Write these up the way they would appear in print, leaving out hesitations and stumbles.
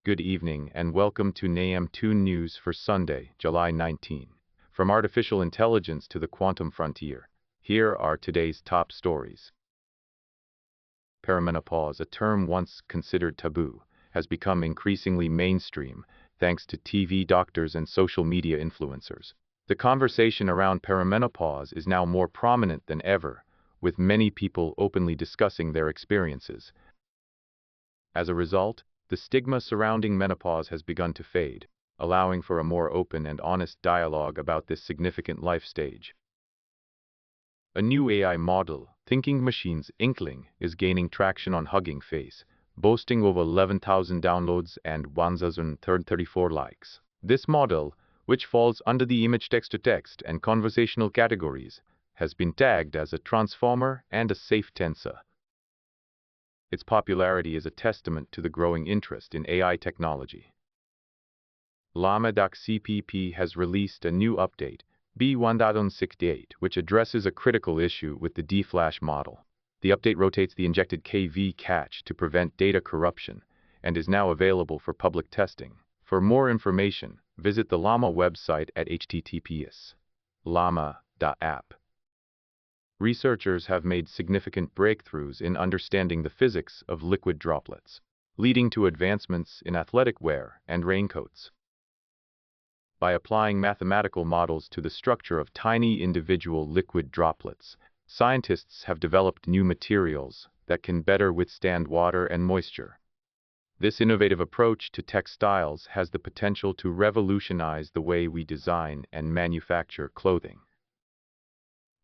Good evening and welcome to Naam Toon News for Sunday, July 19. From artificial intelligence to the quantum frontier, here are today's top stories. Perimenopause, a term once considered taboo, has become increasingly mainstream thanks to TV doctors and social media influencers. The conversation around perimenopause is now more prominent than ever, with many people openly discussing their experiences. As a result, the stigma surrounding menopause has begun to fade, allowing for a more open and honest dialogue about this significant life stage. A new AI model, Thinking Machines Inkling, is gaining traction on Hugging Face, boasting over 11,000 downloads and 1,034 likes. This model, which falls under the image text-to-text and conversational categories, has been tagged as a transformer and a safe tensor. Its popularity is a testament to the growing interest in AI technology. llama.cpp has released a new update, B1.168, which addresses a critical issue with the D-Flash model. The update rotates the injected KV cache to prevent data corruption and is now available for public testing. For more information, visit the Llama website at https://llama.app. Researchers have made significant breakthroughs in understanding the physics of liquid droplets, leading to advancements in athletic wear and raincoats. By applying mathematical models to the structure of tiny individual liquid droplets, scientists have developed new materials that can better withstand water and moisture. This innovative approach to textiles has the potential to revolutionize the way we design and manufacture clothing.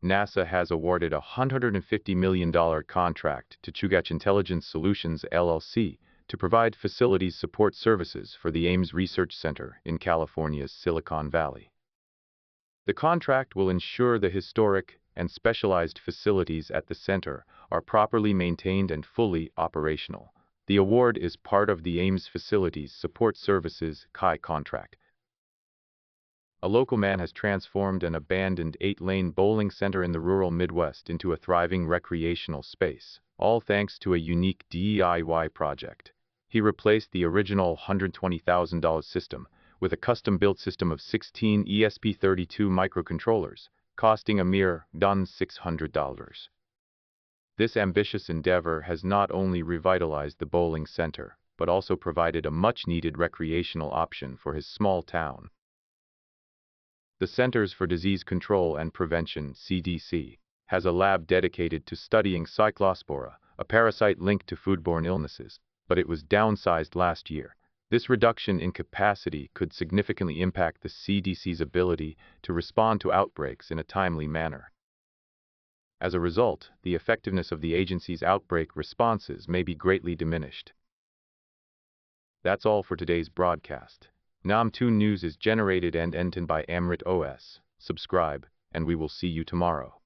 NASA has awarded a $150 million contract to Chugach Intelligence Solutions LLC to provide facilities support services for the Ames Research Center in California's Silicon Valley. The contract will ensure the historic and specialized facilities at the center are properly maintained and fully operational. The award is part of the Ames Facilities Support Services (CAI) contract. A local man has transformed an abandoned 8-lane bowling center in the rural Midwest into a thriving recreational space, all thanks to a unique DIY project. He replaced the original $120,000 system with a custom-built system of 16 ESP32 microcontrollers, costing a mere $600. This ambitious endeavor has not only revitalized the bowling center, but also provided a much-needed recreational option for his small town. The Centers for Disease Control and Prevention (CDC) has a lab dedicated to studying Cyclospora, a parasite linked to foodborne illnesses, but it was downsized last year. This reduction in capacity could significantly impact the CDC's ability to respond to outbreaks in a timely manner. As a result, the effectiveness of the agency's outbreak responses may be greatly diminished. That's all for today's broadcast. Naam Toon News is generated and edited by Amrit OS. Subscribe, and we will see you tomorrow.